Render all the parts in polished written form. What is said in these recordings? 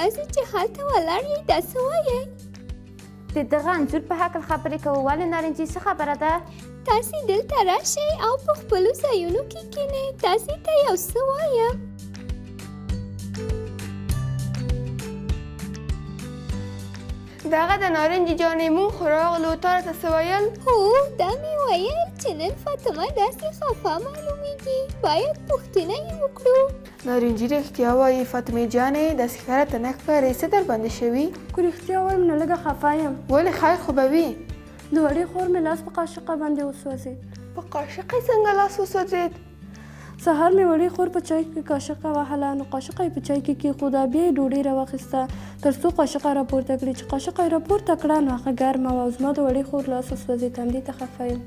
یوازې چې هلته ولاړ یې دا څه وایئ؟ د دغه انځور په هکله خبرې کوو. ولې نارنجي څه خبره ده؟ تاسې دلته راشئ او په خپلو ځایونو کې کښېنئ. تاسې ته یو څه وایم. دغه د نارنجي جانې مونږ خو راغلو. تا راته څه ویل؟ هو دا مې ویل چې نن فاطمه داسې خفه معلومیږي. باید پوښتنه یې وکړو. نارنجي رښتیا وایي فاطمې جانې داسې ښکاره ته نه ښکارې. څه در باندې شوي؟ که رښتیا وایم نو لږه خفه یم. ولې خیر خو به وي. د وړې خور مې لاس په قاشقه باندې وسوځېد. په قاشقه یې څنګه لاس وسوځېد؟ سهار مې وړې خور په چای کې قاشقه وهله، نو قاشقه یې په چای کې کېښوده. بیا یې ډوډۍ راواخیسته تر څو قاشقه راپورته کړي. چې قاشقه یې راپورته کړه نو هغه ګرمه وه او زما د وړې خور لاس وسوځېد. همدې ته خفه یم.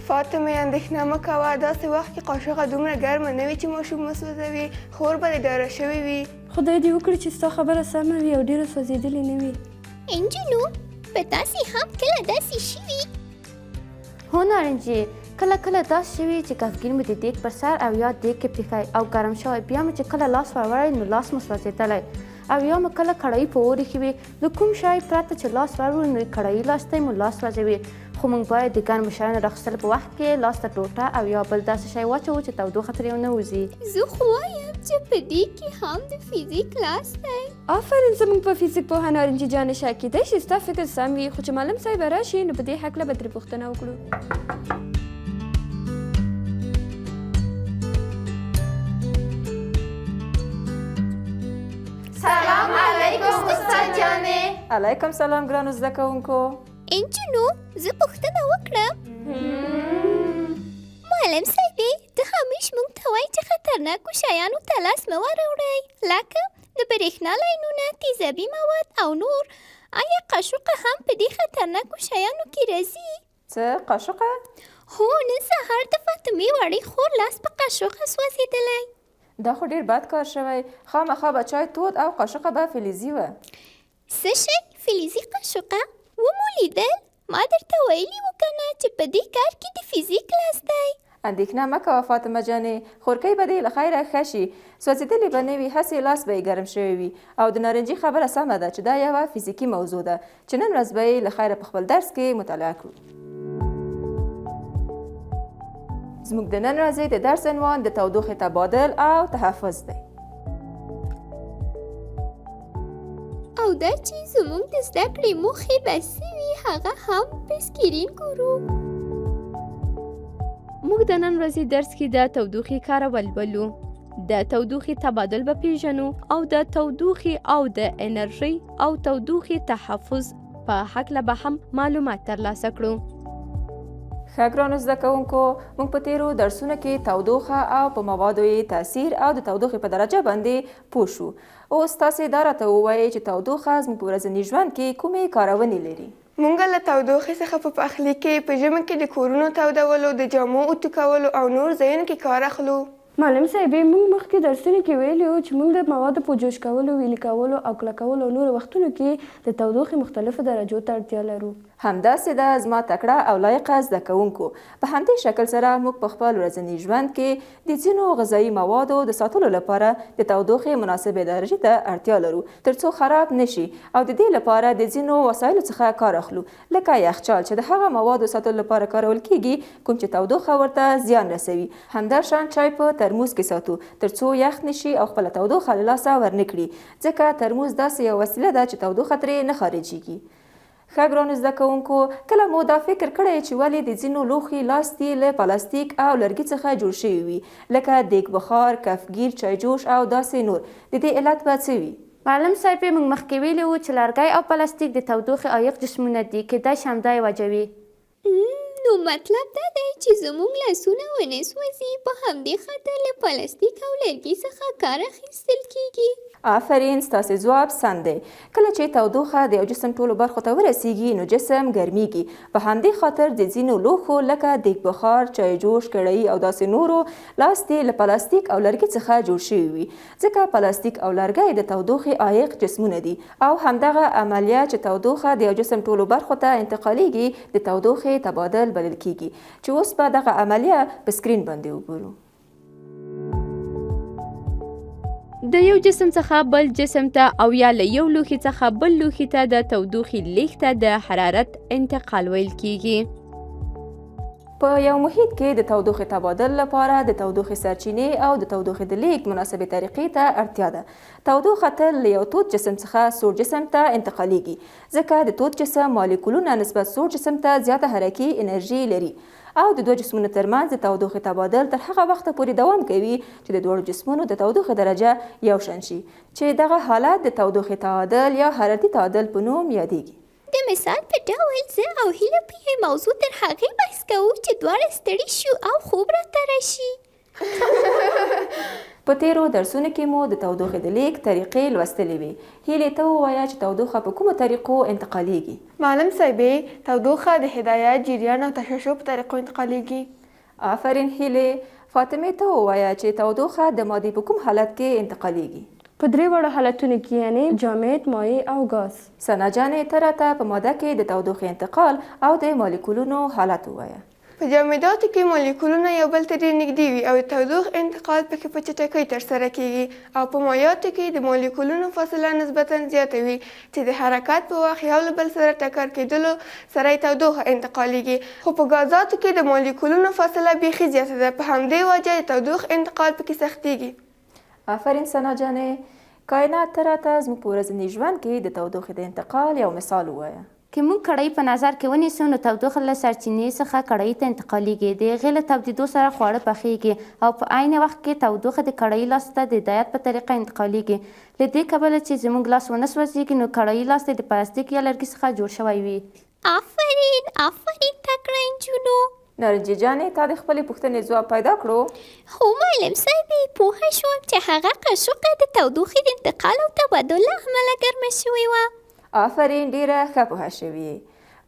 فاطمې اندېښنه مه کوه. داسې وخت کې قاشقه دومره ګرمه نه وي چې ماشوم وسوځوي. خور به دې ډاره شوې وي. خدای دې وکړي چې ستا خبره سمه وي او ډېره سوځېدلې نه وي. انجونو په تاسې هم کله داسې شوي؟ هو نارنجي، کله کله داسې شوي چې کفګیر مو د دیګ پر سر او یا دیګ کې پریښی او ګرم شوی. بیا مو چې کله لاس وروړی نو لاس مو سوځېدلی. او یا مو کله کړایي په اور ایښي وي. د کوم شی پرته چې لاس وروړو نو کړایي لاستی مو لاس سوځوي. خو موږ باید د ګرمو شیانو راخیستلو په وخت کې لاس ته ټوټه او یا بل داسې شی واچوو چې تودوخه ترې ونه وځي. زه خو وایم چې په دې کې هم د فزیک لاس دی. آفرین زموږ په فزیک پوهه نارنجي جانې شا کېدای شي ستا فکر سم وي، خو چې معلم صاحب راشي نو په دې هکله به ترې پوښتنه وکړو. سلام علیکم استاد جانې. علیکم سلام ګرانو زده کوونکو. انجونو زه پوښتنه وکړم. معلم صاحبې ته همیش موږ ته وایي چې خطرناکو شیانو ته لاس مه وروړئ، لکه د برېښنا لاینونه، تیزابي مواد او نور. آیا قاشقه هم په دې خطرناکو شیانو کې راځي؟ څه قاشقه؟ هو نن سهار د فاطمې وړې خور لاس په قاشقه سوځېدلی. دا خو ډېر بد کار شوی. خامخا به چای تود او قاشقه به فلزي وه. څه شی؟ فلزي قاشقه؟ ومو لیدل؟ ما درته ویلي وو که نه چې په دې کار کې د فزیک لاس دی. اندېښنه مه کوه فاطمه جانې، خورکۍ به دې له خیره ښه شي. سوځېدلې به نه وي، هسې لاس به یې ګرم شوی وي. او د نارنجي خبره سمه ده چې دا یوه فزیکي موضوع ده چې نن ورځ به یې له خیره په خپل درس کې مطالعه کړو. زموږ د نن ورځې د درس عنوان د تودوخې تبادل او تحفظ دی. او دا چې زموږ د زده کړې موخې به څه وي هغه هم په سکرین ګورو. موږ د نن ورځې درس کې د تودوخې کارول ولو، د تودوخې تبادل به پیژنو او د تودوخې او د انرژۍ او تودوخې تحفظ په هکله به هم معلومات ترلاسه کړو. ښه ګرانو زده کوونکو، موږ په تیرو درسونو کې تودوخه او په موادو یې تاثیر او د تودوخې په درجه باندې پوه شو. اوس تاسې دا راته ووایئ چې تودوخه زموږ په ورځني ژوند کې کومې کارونې لري؟ مونږ له تودوخې څخه په پخلي کې، په ژمي کې د کورونو تودولو، د جامو اوتو کولو او نور ځایونو کې کار اخلو. معلم صاحبې موږ مخکې درسونو کې ویلي وو چې موږ د موادو په جوش کولو، ویلي کولو او کلکولو او نورو وختونو کې د تودوخې مختلفو درجو ته اړتیا لرو. همداسې ده زما تکړه او لایقه زده کوونکو. په همدې شکل سره موږ په خپل ورځني ژوند کې د ځینو غذایي موادو د ساتلو لپاره د تودوخې مناسبې درجې ته اړتیا لرو تر څو خراب نشي، او د دې لپاره د ځینو وسایلو څخه کار اخلو، لکه یخچال چې د هغه موادو ساتلو لپاره کارول کیږي کوم چې تودوخه ورته زیان رسوي. همداشان چای په ترموز کې ساتو تر څو یخ نشي او خپله تودوخه له لاسه ورنکړي، ځکه ترموز داسې یوه وسیله ده چې تودوخه ترې نه خارجیږي. ښه ګرانو زده کوونکو، کله مو دا فکر کړی چې ولې د ځینو لوښي لاستي له پلاستیک او لرګي څخه جوړ شوي وي، لکه دیګ بخار، کفګیر، چایجوش او داسې نور؟ د دې علت به څه وي؟ معلم صاحب موږ مخکې ویلي وو چې لرګی او پلاستیک د تودوخې عایق جسمونه دي، کیدای شي همدا یې وجه وي. نو مطلب دا دی چې زموږ لاسونه ونه سوځي، په همدې خاطر له پلاستیک او لرګي څخه کار اخیستل کیږي. آفرین، ستاسې ځواب سم دی. کله چې تودوخه د یو جسم ټولو برخو ته ورسیږي نو جسم ګرمیږي. په همدې خاطر د ځینو لوښو لکه دیګ بخار، چایجوش، کړایي او داسې نورو لاستي له پلاستیک او لرګي څخه جوړ شوي وي، ځکه پلاستیک او لرګی د تودوخې عایق جسمونه دي، او همدغه عملیه چې تودوخه د یو جسم ټولو برخو ته انتقالیږي د تودوخې تبادل بلل کیږي، چې اوس به دغه عملیه په سکرین باندې وګورو. د یو جسم څخه بل جسم ته او یا له یو لوښي څخه بل لوښي ته د تودوخې لیږد ته د حرارت انتقال ویل کیږي. په یو محیط کې د تودوخې تبادل لپاره د تودوخې سرچینې او د تودوخې د لیږد مناسبې طریقې ته اړتیا ده. تودوخه تل له یو تود جسم څخه سوړ جسم ته انتقالیږي ځکه د تود جسم مالیکولونه نسبت سوړ جسم ته زیاته حرکي انرژي لري او د دوه جسمونو ترمنځ د تودوخې تبادل تر هغه وخته پورې دوام کوي چې د دواړو جسمونو د تودوخې درجه یو شان شي چې دغه حالت د تودوخې تعادل یا حرارتي تعادل په نوم یادیږي. د مثال په ډول زه او هیله په یوې موضوع تر هغې بحث کوو چې دواړه ستړي شو او خوب راته راشي. په تیرو درسونو کې مو د تودوخې د لیږد طریقې لوستلې وې. هیلې ته ووایه چې تودوخه په کومو طریقو انتقالیږي؟ معلم صاحبې، تودوخه د هدایت، جریان او تشعشع په طریقو انتقالیږي. آفرین هیلې. فاطمې ته ووایه چې تودوخه د مادې په کوم حالت کې انتقالیږي؟ په درې وړو حالتونو کې یعنې جامد، مایع او ګاز. ثنا جانې ته راته په ماده کې د تودوخې انتقال او د مالیکولونو حالت ووایه. په جامداتو کې مالیکولونه یو بل ته ډېر نږدې وي او د تودوخې انتقال پکې په چټکۍ ترسره کیږي او په مایعاتو کې د مالیکولونو فاصله نسبتا زیاته وي چې د حرکت په وخت یو له بل سره ټکر کېدلو سره یې تودوخه انتقالیږي. خو په ګازاتو کې د مالیکولونو فاصله بیخي زیاته ده، په همدې وجه د تودوخې انتقال پکې سختیږي. آفرین ثنا جانې. کائنات ته راته زموږ په ورځني ژوند کې د تودوخې د انتقال یو مثال ووایه. که موږ کړايي په نظر کې ونیسو نو تودوخه له سرچینې څخه کړايي ته انتقالیږي. د هغې له تودېدو سره خواړه پخیږي او په عین وخت کې تودوخه د کړايي لاس ته د هدایت په طریقه انتقالیږي. له دې کبله چې زموږ لاس ونه سوځېږي نو کړايي لاس د پلاستیک یا لرګي څخه جوړ شوی وي. آفرین تکړه نجونو. نارنجي جانې تا د خپلې پوښتنې ځواب پیدا کړو؟ خو معلم صاحبې پوهه شوم چې هغه قشوقه د تودوخې د انتقال او تبادل له امله ګرمه شوې وه. آفرین، ډیره ښه پوهه شوې یې.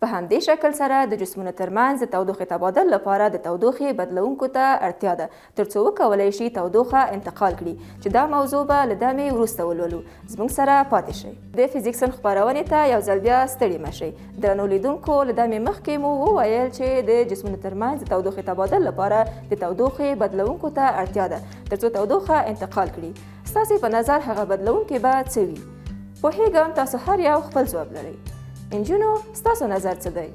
په همدې شکل سره د جسمونو ترمنځ د تودوخې تبادل لپاره د تودوخې بدلونکو ته اړتیا ده ترڅو وکولی شي تودوخه انتقال کړي چې دا موضوع به له دمې وروسته ولولو. زموږ سره پاتې شئ. د فزیکسن خپرونې ته یو ځل بیا ستړي مه شئ. درنو لیدونکو، له دمې مخکې مو وویل چې د جسمونو ترمنځ د تودوخې تبادل لپاره د تودوخې بدلونکو ته اړتیا ده ترڅو تودوخه انتقال کړي. ستاسې په نظر هغه بدلونکي به څه وي؟ پوهیږم تاسو هر یو خپل ځواب لرئ. انجونو، ستاسو نظر څه دی؟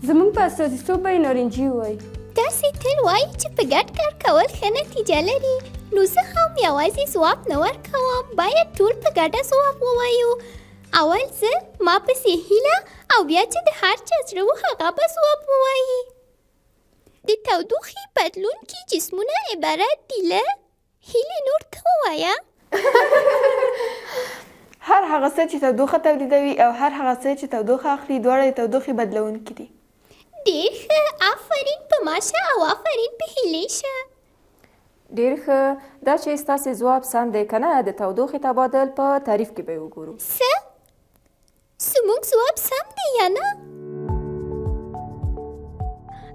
زموږ په اساسیتوب به یې نارنجي ووایي. تاسې تل وایي چې په ګډ کار کول ښه نتیجه لري، نو زه هم یوازې ځواب نه ورکوم، باید ټول په ګډه ځواب ووایو. اول زه، ما پسې هیله او بیا چې د هر چا زړه و هغه به ځواب ووایي. د تودوخې بدلونکي جسمونه عبارت دي له هیلې نور ته ووایه. هر هغه څه چې تودوخه تولیدوي او هر هغه څه چې تودوخه اخلي دواړه د تودوخې بدلونکي دي. ډېر ښه، آفرین په ما شه او آفرین په هیلې شه. ډېر ښه. دا چې ستاسې ځواب سم دی که نه، د تودوخې تبادل په تعریف کې به یې وګورو. څه؟ زموږ ځواب سم دی یا نه؟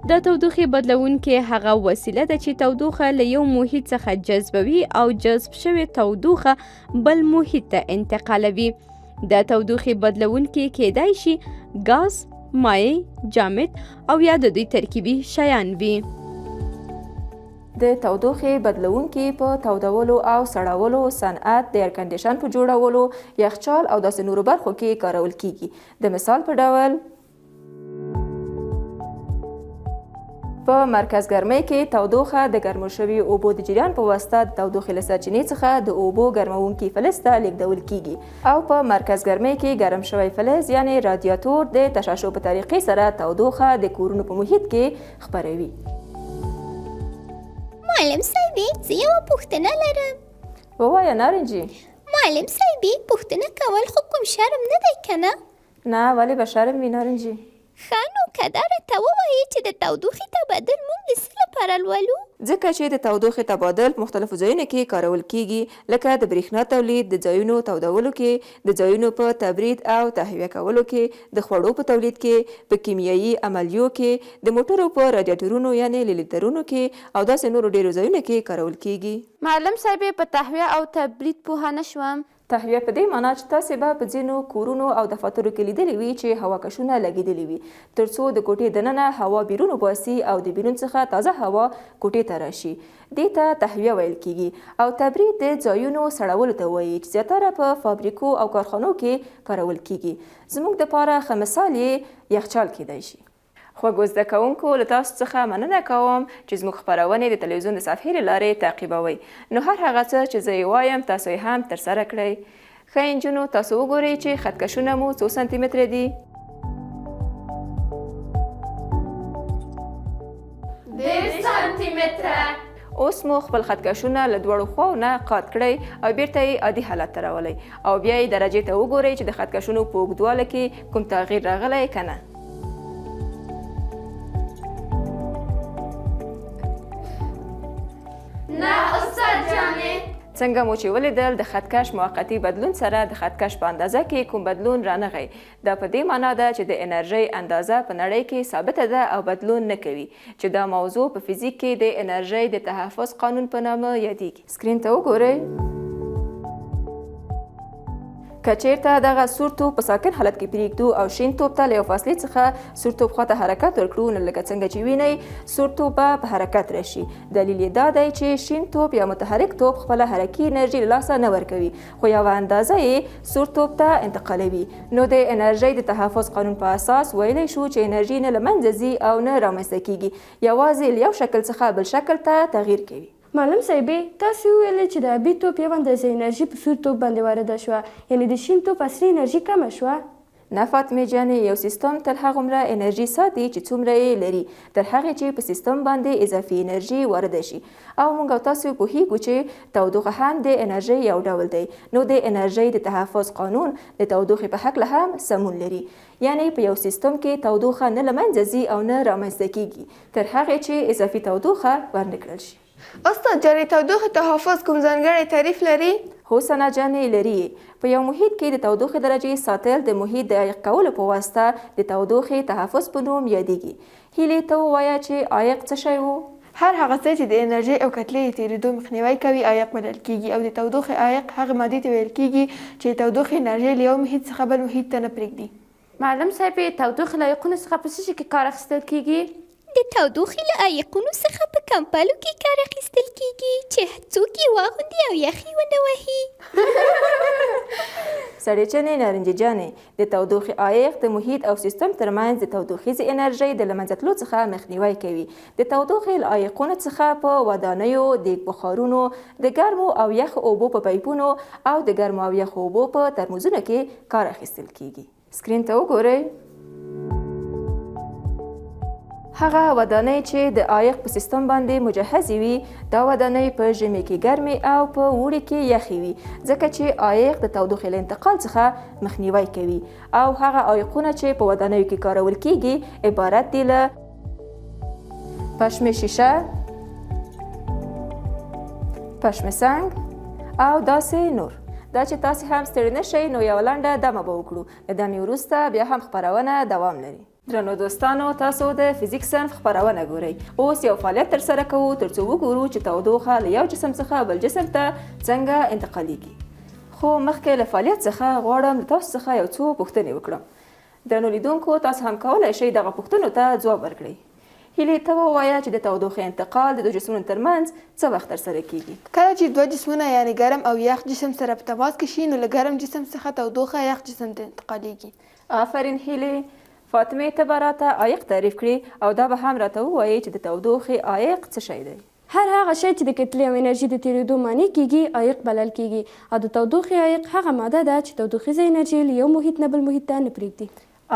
د تودوخې بدلونکې هغه وسیله ده چې تودوخه له یو محیط څخه جذبوي او جذب شوې تودوخه بل محیط ته انتقالوي. د تودوخې بدلونکې کیدای شي ګاز، مایع، جامد او یا د دوی ترکیبي شیان وي. د تودوخې بدلونکي په تودولو او سړولو، صنعت، د ایرکنډیشن په جوړولو، یخچال او داسې نورو برخو کې کارول کیږي. د مثال په ډول په مرکز ګرمۍ کې تودوخه د ګرمو شوي اوبو د جریان په واسطه د تودوخې له سرچینې څخه د اوبو ګرمونکي فلز ته لیږدول کیږي او په مرکز ګرمۍ کې ګرم شوی فلز یعنې رادیاتور د تشعشع په طریقې سره تودوخه د کورونو په محیط کې خپروي. معلم صاحبې، زه یوه پوښتنه لرم. ووایه نارنجي. معلم صاحبې، پوښتنه کول خو کوم شرم نه دی که نه؟ نه، ولې به شرم وي نارنجي؟ ښه، نو که دا راته ووایي چې د تودوخې تبادل موږ د څه لپاره لولو؟ ځکه چې د تودوخې تبادل په مختلفو ځایونو کې کارول کیږي، لکه د برېښنا تولید، د ځایونو تودولو کې، د ځایونو په تبرید او تهویه کولو کې، د خوړو په تولید کې، په کیمیايي عملیو کې، د موټرو په رادیاتورونو یعنې لیلیترونو کې او داسې نورو ډېرو ځایونو کې کارول کیږي. معلم صاحب په تهویه او تبرید پوهه نه شوم. تهویه په دې معنا چې تاسې به په ځینو کورونو او دفاترو کې لیدلی وي چې هواکشونه لګېدلي وي ترڅو د کوټې دننه هوا بیرون وباسي او د بیرون څخه تازه هوا کوټې ته راشي. دې ته تهویه ویل کیږي او تبرید د ځایونو سړولو ته وایي چې زیاتره په فابریکو او کارخانو کې کارول کیږي. زموږ دپاره ښه مثال یې یخچال کیدای شي. خوږو زده کوونکو له تاسو څخه مننه کوم چې زموږ خپرونې د تلویزیون د صفحې له لارې تعقیبوئ. نو هر هغه څه چې زه یې وایم تاسو یې هم ترسره کړئ. ښه نجونو تاسو وګورئ چې خطکشونه مو څو سانتي متره دي. 10 سانتي متره. اوس مو خپل خطکشونه له دواړو خواو نه قات کړئ او بیرته یې عادي حالت ته راولئ او بیا یې درجې ته وګورئ چې د خطکشونو په اوږدواله کې کوم تغییر راغلی که نه. نه استاد جانې. څنګه مو چې ولیدل د خطکش موقتي بدلون سره د خطکش په اندازه کې کوم بدلون رانغی. دا په دې معنا ده چې د انرژۍ اندازه په نړۍ کې ثابته ده او بدلون نه کوي چې دا موضوع په فزیک کې د انرژۍ د تحفظ قانون په نامه یادیږي. سکرین ته وګورئ. که چیرته دغه سور توپ په ساکن حالت کې پرېږدو او شین توپ ته له یو فاصلې څخه سور توپ خواته حرکت ورکړو نو لکه څنګه چې وینئ سور توپ به په حرکت راشي. دلیل یې دا دی چې شین توپ یا متحرک توپ خپله حرکي انرژي له لاسه نه ورکوي خو یوه اندازه یې سور توپ ته انتقالوي. نو د انرژۍ د تحفظ قانون په اساس ویلی شو چې انرژي نه له منځه ځي او نه رامنځته کیږي یوازې له یو شکل څخه بل شکل ته تغییر کوي. معلم صاحبې تاسو وویلې چې د ابي توپ یو اندازه انرژي په سور توپ باندې وارده شوه یعنې د شین توپ اصلي انرژي کمه شوه. نه فاطمې جانې یو سیستم تل هغومره انرژي ساتي چې څومره یې لري تر هغې چې په سیستم باندې اضافي انرژي وارده شي او موږ او تاسو پوهیږو چې تودوخه هم د انرژۍ یو ډول دی. نو د انرژۍ د تحفظ قانون د تودوخې په هکله هم سمون لري یعنی په یو سیستم کې تودوخه نه له منځه ځي او نه رامنځته کیږي تر هغې چې اضافي تودوخه ورنه کړل شي. استاد جانې تودوخې تحفظ کوم ځانګړی تعریف لري؟ هو ثنا جانې لري. په یو محیط کې د تودوخې درجې ساتل د محیط د عایق کولو په واسطه د تودوخې تحفظ په نوم یادیږي. هیلې ته ووایه چې عایق څه شی و؟ هر هغه څه چې د انرژۍ او کتلې د تېرېدو مخنیوی کوي عایق بلل کیږي او د تودوخې عایق هغې مادې ته ویل کیږي چې د تودوخې انرژۍ له یو محیط څخه بل محیط ته نه پرېږدي. معلم صاحبې تودوخې له عایقونو څخه په څه شي کې کار اخیستل کیږي؟ د تودوخې له عایقونو څخه په کمپلو کې کار اخیستل کیږي چې څوک یې واغوندي او یخي ونه وهي. سړیچنې نارنجي جانې د تودوخې عایق د محیط او سیستم ترمنځ د تودوخیزې انرژۍ د له منځه تلو څخه مخنیوی کوي. د تودوخې له عایقونو څخه په ودانیو د بخارونو د ګرمو او یخو اوبو په پایپونو او د ګرمو او یخو اوبو په ترموزونو کې کار اخیستل کیږي. سکرین ته وګورئ. هغه ودانۍ چې د عایق په سیستم باندې مجهزې وي دا ودانۍ په ژمي کې ګرمې او په اوړي کې یخې وي ځکه چې عایق د تودوخې له انتقال څخه مخنیوی کوي او هغه عایقونه چې په ودانیو کې کارول کیږي عبارت دي له پشم شیشه، پشم سنگ او داسې نور. دا چې تاسې هم ستړي نشئ نو یوه لنډه دمه به وکړو. د دمې وروسته بیا هم خپرونه دوام لري. درنو دوستانو تاسو د فزیک صنف خپرونه ګورئ. اوس یو فعالیت ترسره کوو ترڅو وګورو چې تودوخه له یو جسم څخه بل جسم ته څنګه انتقالیږي. خو مخکې له فعالیت څخه غواړم له تاسو څخه یو څو پوښتنې وکړم. درنو لیدونکو تاسو هم کولی شئ دغه پوښتنو ته ځواب ورکړئ. هیلې ته ووایه چې د تودوخې انتقال د دوه جسمونو ترمنځ څه وخت ترسره کیږي؟ کله چې دوه جسمونه یعنې ګرم او یخ جسم سره په تماس کې شي نو له ګرم جسم څخه تودوخه یخ جسم ته انتقالیږي. آفرین هیلې. فاطمې ته به راته عایق تعریف کړي او دا به هم راته ووایي چې د تودوخې عایق څه شی دی. هر هغه شی چې د کتلې او انرژي د تېرېدو معنی کیږي عایق بلل کیږي او د تودوخې عایق هغه ماده ده چې تودوخیزه انرژي له یو محیط نه بل محیط ته نه پرېږدي.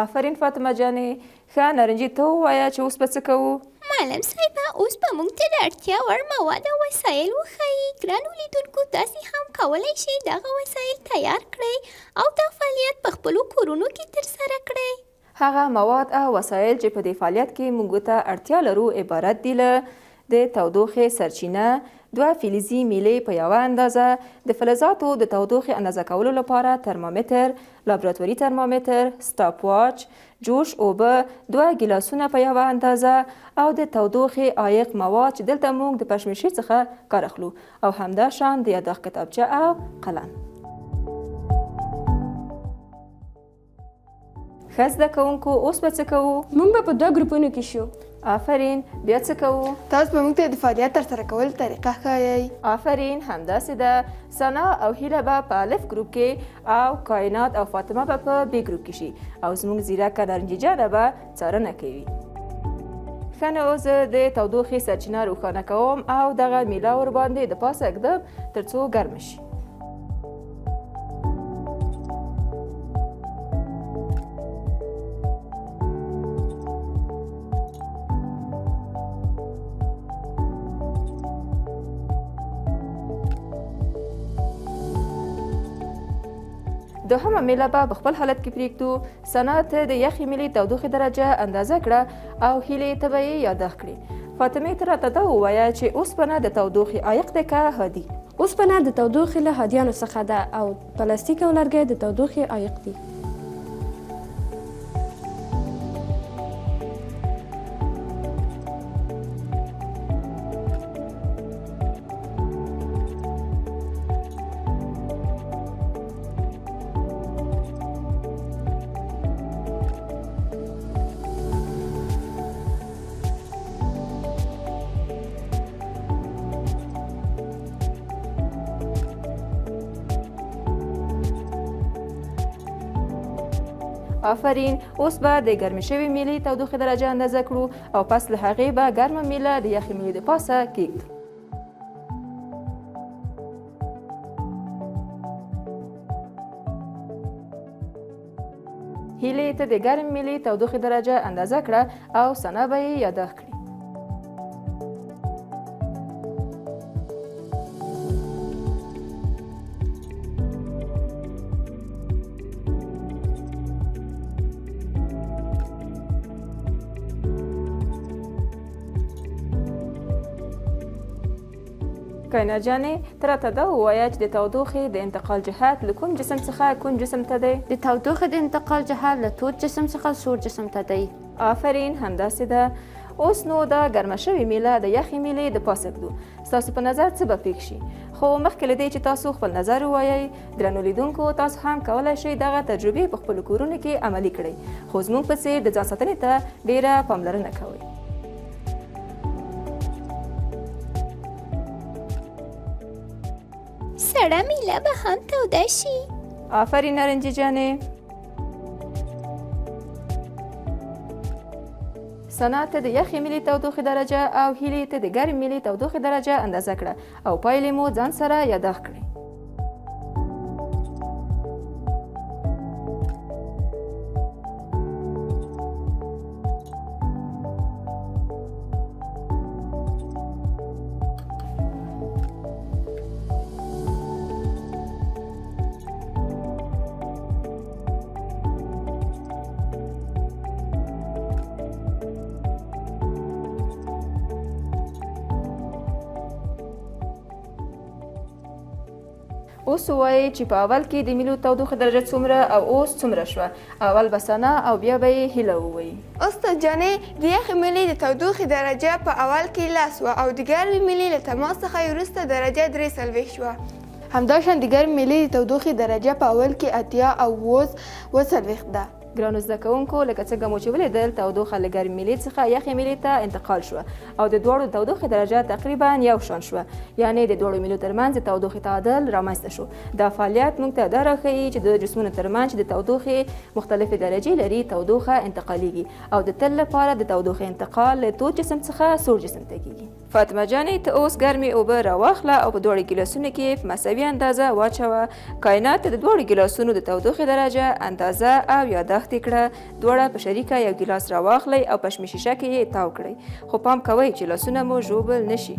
آفرین فاطمه جانې. ښه نارنجي ته ووایه چې اوس به څه کوو؟ معلم صاحبه اوس به موږ ته د اړتیا وړ مواد او وسایل وښایي. ګرانو لیدونکو تاسې هم کولی شئ دغه وسایل تیار کړئ او دا فعالیت په خپلو کورونو کې ترسره کړئ. هغه مواد او وسایل چې په دې فعالیت کې موږ ته اړتیا لرو عبارت دي له د تودوخې سرچینه، دوه فلزي میلې په یوه اندازه، د فلزاتو د تودوخې اندازه کولو لپاره ترمامتر، لابراتواري ترمامتر، سټاپ واچ، جوش اوبه، دوه ګیلاسونه په یوه اندازه او د تودوخې عایق مواد چې دلته موږ د پشمشي څخه کار اخلو او همداشان د یادښت کتابچه او قلم. ښه زده کوونکو اوس به څه کوو؟ موږ به په 2 ګروپونو کې شو. آفرین، بیا څه کوو؟ تاسو به موږ ته د فعالیت ترسره کولو طریقه ښایئ. آفرین، همداسې ده. ثنا او هیله به په الف ګروپ کې او کائنات او فاطمه به په بی ګروپ کې شي او زموږ ځیرکه نارنجي جانه به څارنه کوي. ښه نو زه د تودوخې سرچینه روښانه کوم او دغه میله ورباندې د پاسه ږدم تر څو ګرمه شي. دوهمه میله به په خپل حالت کې پرېږدو. ثنا ته د یخې میلې تودوخې درجه اندازه کړه او هیلې ته به یې یاداښت کړي. فاطمې ته راته دا ووایه چې اوسپنه د تودوخې عایق دی که هادي؟ اوسپنه د تودوخې له هادیانو څخه ده او پلاستیک او لرګی د تودوخې عایق دي. آفرین، اوس به د ګرمې شوې میلې تودوخې درجه اندازه کړو او پس له هغې به ګرمه میله د یخې میلې د پاسه کیږدو. هیلې ته د ګرمې میلې تودوخې درجه اندازه کړه او ثنا به یې یاداښت کړي. کائنات جانې ته راته دا ووایه چې د تودوخې د انتقال جهت له کوم جسم څخه کوم جسم ته دی؟ د تودوخې د انتقال جهت له تود جسم څخه سوړ جسم ته دی. آفرین، همداسې ده. اوس نو دا ګرمه شوې میله د یخې میلې د پاسه ږدو. ستاسو په نظر څه به پېښ شي؟ خو مخکې له دې چې تاسو خپل نظر ووایئ، درنو لیدونکو تاسو هم کولی شئ دغه تجربې په خپلو کورونو کې عملي کړئ، خو زموږ په څېر د ځان ساتنې ته ډېره پاملرنه کوئ. سړه میله به هم توده شي. آفرین نارنجي جانې. ثنا ته د یخې میلې تودوخې درجه او هیلې ته د ګرمې میلې تودوخې درجه اندازه کړه او پایلې مو ځان سره یاداښت کړئ. اوس ووایئ چې په اول کې د میلو تودوخې درجه څومره او اوس څومره شوه. اول به ثنا او بیا به یې هیله ووایي. استاد جانې، د یخې میلې د تودوخې درجه په اول کې 10 وه او د ګرمې میلې له تماس څخه وروسته درجه 43 شوه. همداشان د ګرمې میلې د تودوخې درجه په اول کې 80 او اوس 40 ده. ګرانو زده کوونکو، لکه څنګه مو چې ولیدل تودوخه له ګرمې میلې څخه یخې میلې ته انتقال شوه او د دواړو تودوخې درجه تقریبا یو شان شوه، یعنې د دواړو میلو ترمنځ د تودوخې تعادل رامنځته شو. دا فعالیت موږ ته دا راښیي چې د جسمونو ترمنځ چې د تودوخې مختلفې درجې لري تودوخه انتقالیږي او د تل لپاره د تودوخې انتقال له تود جسم څخه سوړ جسم ته کیږي. فاطمه جانې، ته اوس ګرمې اوبه راواخله او په دواړو ګیلاسونو کې په مساوي اندازه واچوه. کائنات ته د دواړو ګیلاسونو د تودوخې درجه اندازه او یاداښت کړه. دواړه په شریکه یو ګیلاس راواخلئ او په شمې شیشه کې یې تاو کړئ، خو پام کوئ چې لاسونه مو ژوبل نشي.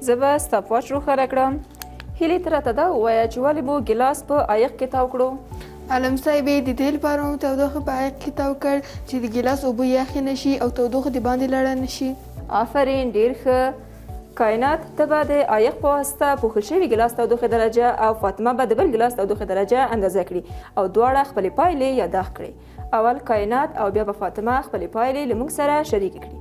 زه به سټاپ واچ روښانه کړم. هیلې ته راته دا ووایه چې ولې مو ګیلاس په عایق کې تاو کړو؟ عالم صاحب د دې لپاره مو تودوخه په عایق کې تاو کړ چې د ګیلاس اوبه یخې نه شي او تودوخه د باندې لاړه نه شي. آفرین، ډېر ښه. کائنات ته به د عایق په واسطه پوښل شوي ګیلاس تودوخې درجه او فاطمه به د بل ګیلاس تودوخې درجه اندازه کړي او دواړه خپلې پایلې یاداښت کړي. اول کائنات او بیا به فاطمه خپلې پایلې له موږ سره شریکې کړي.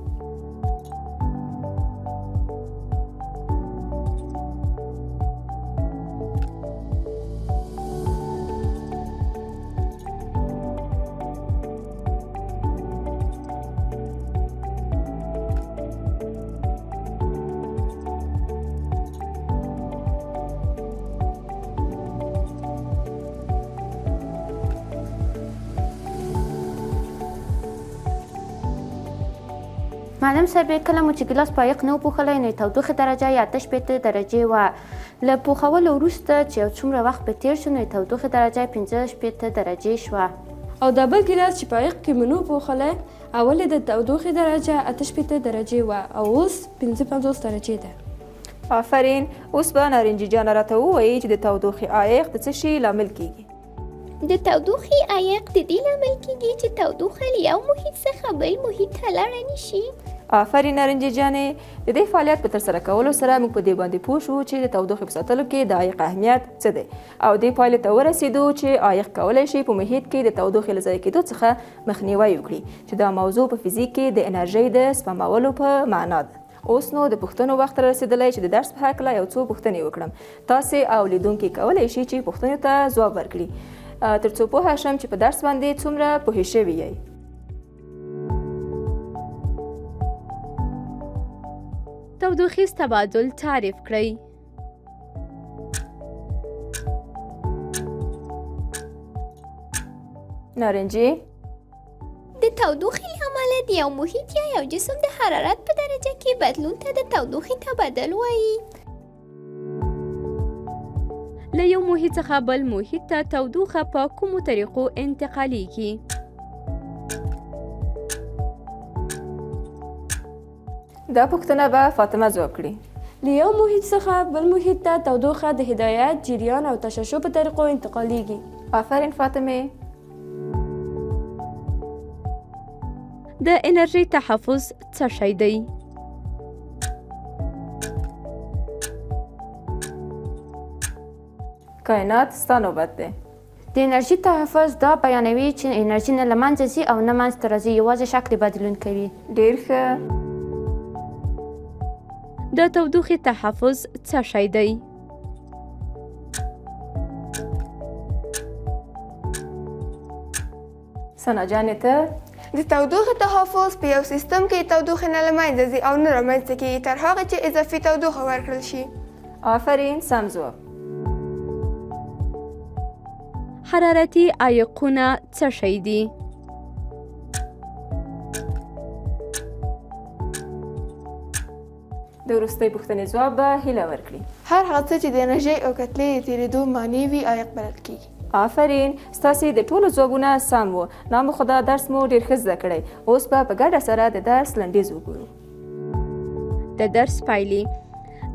معلم صاحب کله مو چې ګیلاس په عایق نه و پوښلی نو تودوخې درجه یې 8 درجې وه. له پوښولو وروسته چې یو څومره وخت به تېر شو نو تودوخې درجه یې 15 درجې شوه. او دا بل ګیلاس چې په عایق کې مو نه و پوښلی اول د تودوخې درجه 8 درجې وه او اوس 55 درجې ده. آفرین. اوس به نارنجي جانه راته ووایي چې د تودوخې عایق د څه شي لامل کیږي؟ د تودوخې عایق د دې لامل کیږي چې تودوخه له یو محیط څخه بل محیط ته لاړه نه شي. آفرین نارنجي جانې. د دې فعالیت په ترسره کولو سره موږ په دې باندې پوه شو چې د تودوخې په ساتلو کې د عایق اهمیت څه دی او دې پایلې ته ورسېدو چې عایق کولی شي په محیط کې د تودوخې له ضایع کېدو څخه مخنیوی وکړي چې دا موضوع په فزیک کې د انرژۍ د سپمولو په معنا ده. اوس نو د پوښتنو وخت رسېدلی چې د درس په هکله یو څو پوښتنې وکړم. تاسې او لیدونکي کولی شي چې پوښتنو ته ځواب ورکړي تر څو پوهه شم چې په درس باندې څومره پوهې شوي یئ. تودوخیز تبادل تعریف کړئ. نارنجي. د تودوخې له امله د یو محیط یا یو جسم د حرارت په درجه کې بدلون ته د تودوخې تبادل وایي. له یو محیط څخه بل محیط ته تودوخه په کومو طریقو انتقالیږي؟ دا پوښتنه به فاطمه ځواب کړي. له یو محیط څخه بل محیط ته تودوخه د هدایت، جریان او تشعشع په طریقو انتقالیږي. آفرین فاطمه. د انرژۍ تحفظ څه شی دی؟ کائنات ستا نوبت دی. د انرژي تحفظ دا بیانوي چې انرژي نه له منځه ځي او نه منځته راځي، یوازې شکل بدلون کوي. ډېر ښه. د تودوخې تحفظ څه شی دی؟ ثنا جانې ته؟ د تودوخې تحفظ په یو سیستم کې تودوخه نه له منځه ځي او نه رامنځته کېږي تر هغه چې اضافي تودوخه ورکړل شي. آفرین، سم ځواب. حرارتي عایقونه څه شی دي؟ د وروستۍ پوښتنې ځواب به هیله ورکړي. هر هغه څه چې د انرژۍ او کتلې د تېرېدو معنی وي عایق بلل کېږي. آفرین، ستاسې د ټولو ځوابونه سم وو. نامخدا درس مو ډېر ښه زده کړی. اوس به په ګډه سره د درس لنډیز وګورو. د درس پایلې: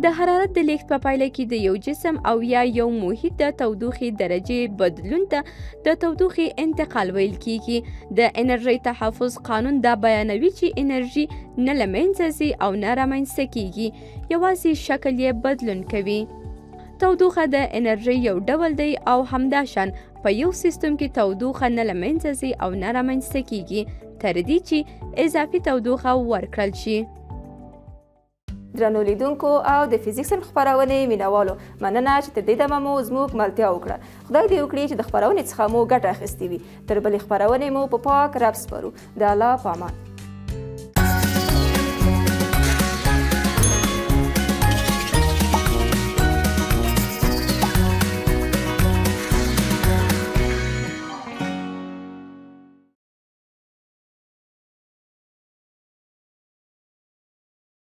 د حرارت د لیږد په پایله کې د یو جسم او یا یو محیط د تودوخې درجې بدلون ته د تودوخې انتقال ویل کیږي. د انرژۍ تحفظ قانون دا بیانوي چې انرژي نه له منځه ځي او نه رامنځته کیږي، یوازې شکل یې بدلون کوي. تودوخه د انرژۍ یو ډول دی او همداشان په یو سیستم کې تودوخه نه له منځه ځي او نه رامنځته کیږي تر دې چې اضافي تودوخه ورکړل شي. درنو لیدونکو او د فزیک صنف خپرونې مینوالو، مننه چې تر دې دمه مو زموږ ملتیا وکړه. خدای دې وکړي چې د خپرونې څخه مو ګټه اخیستې وي. تر بلې خپرونې مو په پاک رب سپارو. د الله په امان.